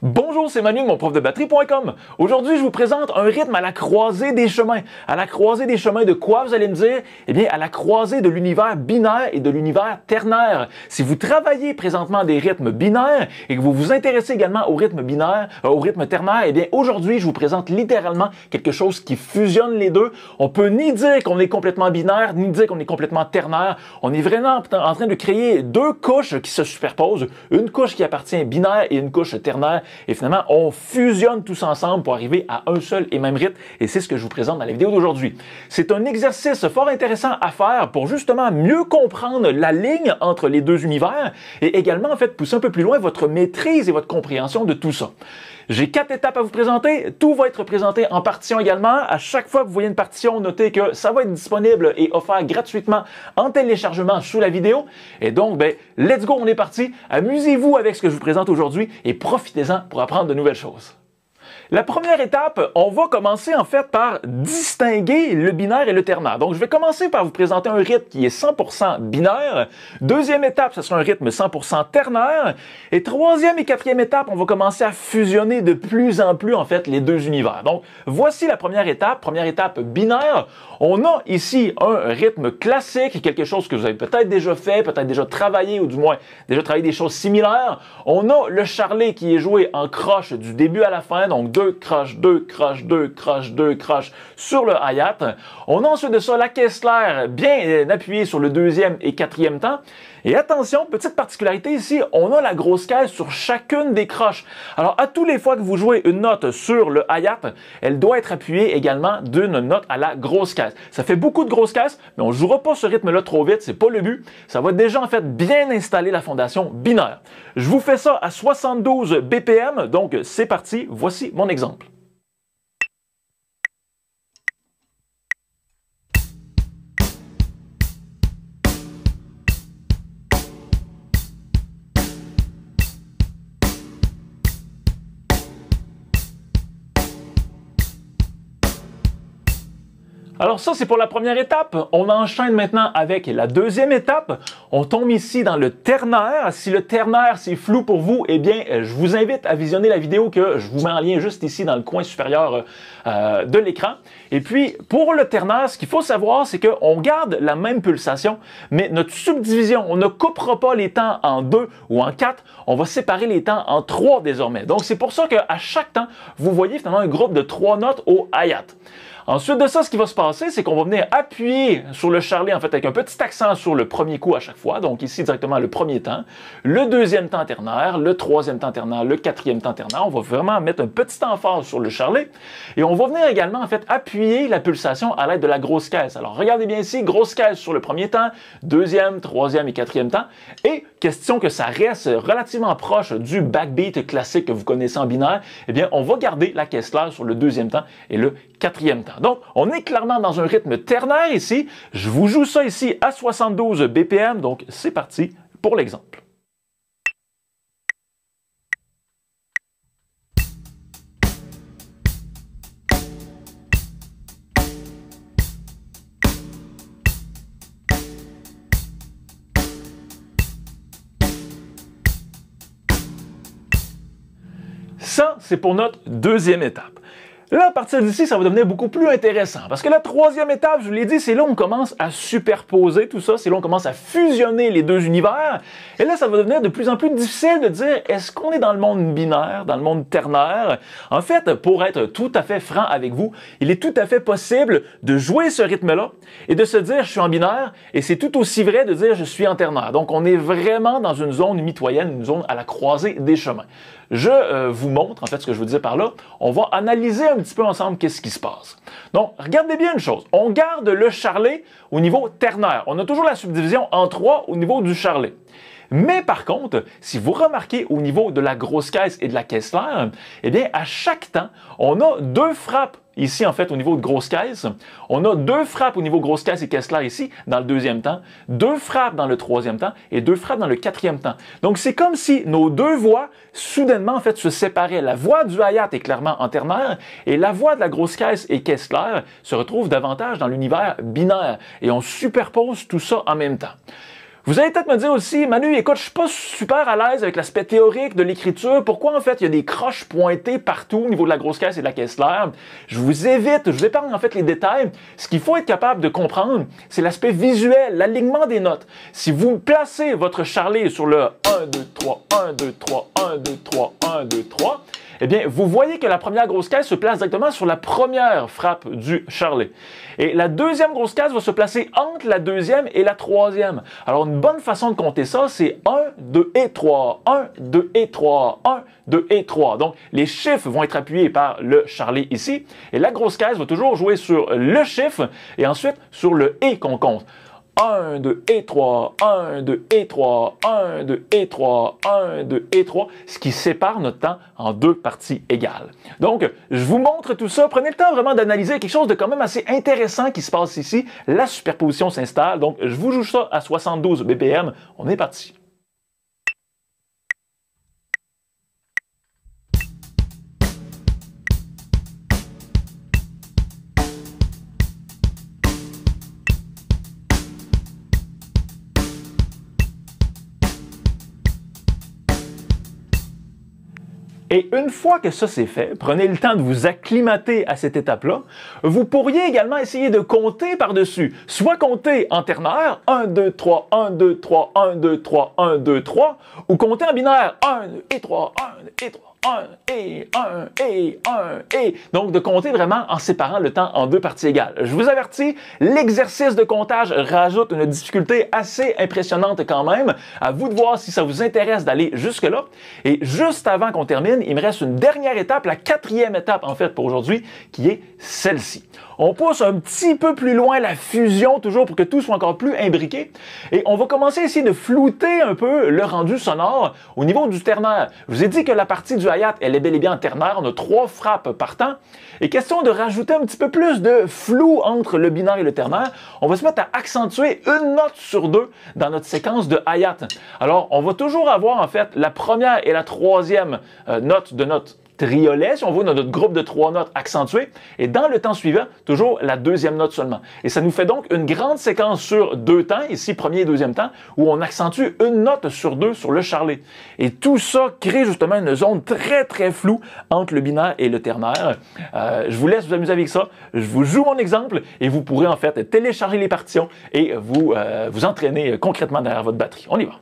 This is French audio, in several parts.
Bonjour, c'est Manu de mon prof de batterie.com. Aujourd'hui, je vous présente un rythme à la croisée des chemins. À la croisée des chemins de quoi, vous allez me dire? Eh bien, à la croisée de l'univers binaire et de l'univers ternaire. Si vous travaillez présentement des rythmes binaires et que vous vous intéressez également au rythme binaire, au rythme ternaire, eh bien, aujourd'hui, je vous présente littéralement quelque chose qui fusionne les deux. On peut ni dire qu'on est complètement binaire, ni dire qu'on est complètement ternaire. On est vraiment en train de créer deux couches qui se superposent. Une couche qui appartient binaire et une couche ternaire. Et finalement, on fusionne tous ensemble pour arriver à un seul et même rythme. Et c'est ce que je vous présente dans la vidéo d'aujourd'hui. C'est un exercice fort intéressant à faire pour justement mieux comprendre la ligne entre les deux univers et également, en fait, pousser un peu plus loin votre maîtrise et votre compréhension de tout ça. J'ai 4 étapes à vous présenter. Tout va être présenté en partition également. À chaque fois que vous voyez une partition, notez que ça va être disponible et offert gratuitement en téléchargement sous la vidéo. Et donc, let's go, on est parti. Amusez-vous avec ce que je vous présente aujourd'hui et profitez-en pour apprendre de nouvelles choses. La première étape, on va commencer en fait par distinguer le binaire et le ternaire. Donc, je vais commencer par vous présenter un rythme qui est 100% binaire. Deuxième étape, ce sera un rythme 100% ternaire. Et troisième et quatrième étape, on va commencer à fusionner de plus en plus en fait les deux univers. Donc, voici la première étape binaire. On a ici un rythme classique, quelque chose que vous avez peut-être déjà fait, peut-être déjà travaillé ou du moins déjà travaillé des choses similaires. On a le charlet qui est joué en croche du début à la fin, donc 2 croches, 2 croches, 2 croches, 2 croches sur le hi-hat. On a ensuite de ça la caisse claire bien appuyée sur le deuxième et quatrième temps. Et attention, petite particularité ici, on a la grosse caisse sur chacune des croches. Alors, à tous les fois que vous jouez une note sur le hi-hat, elle doit être appuyée également d'une note à la grosse caisse. Ça fait beaucoup de grosses caisses, mais on ne jouera pas ce rythme-là trop vite, c'est pas le but. Ça va déjà en fait bien installer la fondation binaire. Je vous fais ça à 72 BPM, donc c'est parti, voici mon exemple. Alors ça, c'est pour la première étape. On enchaîne maintenant avec la deuxième étape. On tombe ici dans le ternaire. Si le ternaire, c'est flou pour vous, eh bien, je vous invite à visionner la vidéo que je vous mets en lien juste ici dans le coin supérieur de l'écran. Et puis, pour le ternaire, ce qu'il faut savoir, c'est qu'on garde la même pulsation, mais notre subdivision, on ne coupera pas les temps en 2 ou en 4, on va séparer les temps en 3 désormais. Donc, c'est pour ça qu'à chaque temps, vous voyez finalement un groupe de 3 notes au hi-hat. Ensuite de ça, ce qui va se passer, c'est qu'on va venir appuyer sur le charlet, en fait, avec un petit accent sur le premier coup à chaque fois. Donc ici, directement le premier temps, le deuxième temps ternaire, le troisième temps ternaire, le quatrième temps ternaire. On va vraiment mettre un petit emphase sur le charlet. Et on va venir également, en fait, appuyer la pulsation à l'aide de la grosse caisse. Alors, regardez bien ici, grosse caisse sur le premier temps, deuxième, troisième et quatrième temps. Et question que ça reste relativement proche du backbeat classique que vous connaissez en binaire, eh bien, on va garder la caisse claire sur le deuxième temps et le quatrième temps. Donc, on est clairement dans un rythme ternaire ici. Je vous joue ça ici à 72 BPM, donc c'est parti pour l'exemple. Ça, c'est pour notre deuxième étape. Là, à partir d'ici, ça va devenir beaucoup plus intéressant. Parce que la troisième étape, je vous l'ai dit, c'est là où on commence à superposer tout ça. C'est là où on commence à fusionner les deux univers. Et là, ça va devenir de plus en plus difficile de dire, est-ce qu'on est dans le monde binaire, dans le monde ternaire? En fait, pour être tout à fait franc avec vous, il est tout à fait possible de jouer ce rythme-là et de se dire, je suis en binaire. Et c'est tout aussi vrai de dire, je suis en ternaire. Donc, on est vraiment dans une zone mitoyenne, une zone à la croisée des chemins. Je vous montre, en fait, ce que je vous disais par là. On va analyser un petit peu ensemble qu'est-ce qui se passe. Donc, regardez bien une chose. On garde le charlet au niveau ternaire. On a toujours la subdivision en 3 au niveau du charlet. Mais par contre, si vous remarquez au niveau de la grosse caisse et de la caisse claire, eh bien, à chaque temps, on a 2 frappes ici, en fait, au niveau de grosse caisse. On a 2 frappes au niveau grosse caisse et caisse claire ici, dans le deuxième temps, 2 frappes dans le troisième temps et 2 frappes dans le quatrième temps. Donc, c'est comme si nos 2 voix, soudainement, en fait, se séparaient. La voix du hi-hat est clairement en ternaire et la voix de la grosse caisse et caisse claire se retrouve davantage dans l'univers binaire. Et on superpose tout ça en même temps. Vous allez peut-être me dire aussi, Manu, écoute, je suis pas super à l'aise avec l'aspect théorique de l'écriture. Pourquoi, en fait, il y a des croches pointées partout au niveau de la grosse caisse et de la caisse claire? Je vous épargne, en fait, les détails. Ce qu'il faut être capable de comprendre, c'est l'aspect visuel, l'alignement des notes. Si vous placez votre charlet sur le 1, 2, 3, 1, 2, 3, 1, 2, 3, 1, 2, 3, eh bien, vous voyez que la première grosse caisse se place directement sur la première frappe du charlet. Et la deuxième grosse caisse va se placer entre la deuxième et la troisième. Alors, une bonne façon de compter ça, c'est 1, 2 et 3, 1, 2 et 3, 1, 2 et 3. Donc, les chiffres vont être appuyés par le charlet ici. Et la grosse caisse va toujours jouer sur le chiffre et ensuite sur le « et » qu'on compte. 1, 2 et 3, 1, 2 et 3, 1, 2 et 3, 1, 2 et 3, ce qui sépare notre temps en deux parties égales. Donc, je vous montre tout ça. Prenez le temps vraiment d'analyser quelque chose de quand même assez intéressant qui se passe ici. La superposition s'installe. Donc, je vous joue ça à 72 BPM. On est parti. Et une fois que ça c'est fait, prenez le temps de vous acclimater à cette étape-là. Vous pourriez également essayer de compter par-dessus. Soit compter en ternaire, 1, 2, 3, 1, 2, 3, 1, 2, 3, 1, 2, 3, ou compter en binaire, 1, 2 et 3, 1, 2 et 3. 1 et 1 et 1 et. Donc, de compter vraiment en séparant le temps en deux parties égales. Je vous avertis, l'exercice de comptage rajoute une difficulté assez impressionnante quand même. À vous de voir si ça vous intéresse d'aller jusque-là. Et juste avant qu'on termine, il me reste une dernière étape, la quatrième étape en fait pour aujourd'hui, qui est celle-ci. On pousse un petit peu plus loin la fusion, toujours pour que tout soit encore plus imbriqué. Et on va commencer à essayer de flouter un peu le rendu sonore au niveau du ternaire. Je vous ai dit que la partie du hi-hat, elle est bel et bien en ternaire. On a 3 frappes par temps. Et question de rajouter un petit peu plus de flou entre le binaire et le ternaire, on va se mettre à accentuer une note sur 2 dans notre séquence de hi-hat. Alors, on va toujours avoir en fait la première et la troisième note de notre triolet, si on veut, dans notre groupe de 3 notes accentuées, et dans le temps suivant, toujours la deuxième note seulement. Et ça nous fait donc une grande séquence sur 2 temps, ici premier et deuxième temps, où on accentue une note sur 2 sur le charlet. Et tout ça crée justement une zone très très floue entre le binaire et le ternaire. Je vous laisse vous amuser avec ça. Je vous joue mon exemple et vous pourrez en fait télécharger les partitions et vous entraîner concrètement derrière votre batterie. On y va.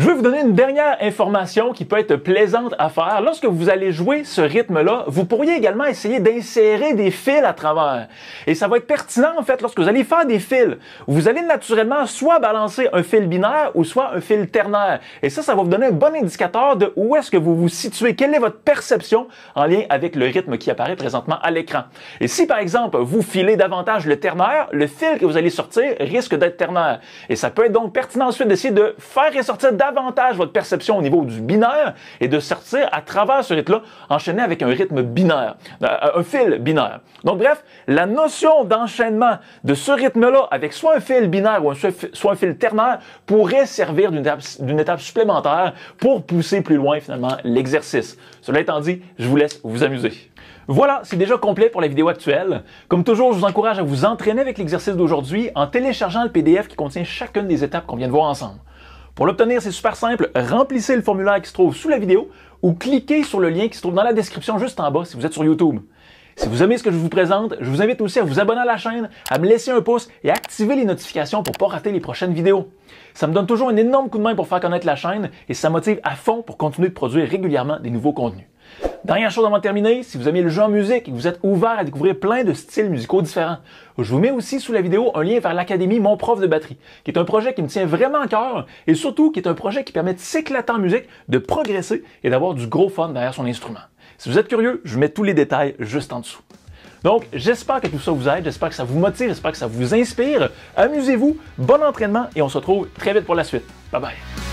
Je vais vous donner une dernière information qui peut être plaisante à faire. Lorsque vous allez jouer ce rythme-là, vous pourriez également essayer d'insérer des fils à travers. Et ça va être pertinent, en fait, lorsque vous allez faire des fils. Vous allez naturellement soit balancer un fil binaire ou soit un fil ternaire. Et ça va vous donner un bon indicateur de où est-ce que vous vous situez, quelle est votre perception en lien avec le rythme qui apparaît présentement à l'écran. Et si, par exemple, vous filez davantage le ternaire, le fil que vous allez sortir risque d'être ternaire. Et ça peut être donc pertinent ensuite d'essayer de faire ressortir davantage votre perception au niveau du binaire et de sortir à travers ce rythme-là, enchaîné avec un rythme binaire, un fil binaire. Donc bref, la notion d'enchaînement de ce rythme-là avec soit un fil binaire ou soit un fil ternaire pourrait servir d'une étape supplémentaire pour pousser plus loin finalement l'exercice. Cela étant dit, je vous laisse vous amuser. Voilà, c'est déjà complet pour la vidéo actuelle. Comme toujours, je vous encourage à vous entraîner avec l'exercice d'aujourd'hui en téléchargeant le PDF qui contient chacune des étapes qu'on vient de voir ensemble. Pour l'obtenir, c'est super simple. Remplissez le formulaire qui se trouve sous la vidéo ou cliquez sur le lien qui se trouve dans la description juste en bas si vous êtes sur YouTube. Si vous aimez ce que je vous présente, je vous invite aussi à vous abonner à la chaîne, à me laisser un pouce et à activer les notifications pour ne pas rater les prochaines vidéos. Ça me donne toujours un énorme coup de main pour faire connaître la chaîne et ça motive à fond pour continuer de produire régulièrement des nouveaux contenus. Dernière chose avant de terminer, si vous aimez le jeu en musique et que vous êtes ouvert à découvrir plein de styles musicaux différents, je vous mets aussi sous la vidéo un lien vers l'Académie Mon Prof de batterie, qui est un projet qui me tient vraiment à cœur et surtout qui est un projet qui permet de s'éclater en musique, de progresser et d'avoir du gros fun derrière son instrument. Si vous êtes curieux, je mets tous les détails juste en dessous. Donc, j'espère que tout ça vous aide, j'espère que ça vous motive, j'espère que ça vous inspire. Amusez-vous, bon entraînement et on se retrouve très vite pour la suite. Bye bye!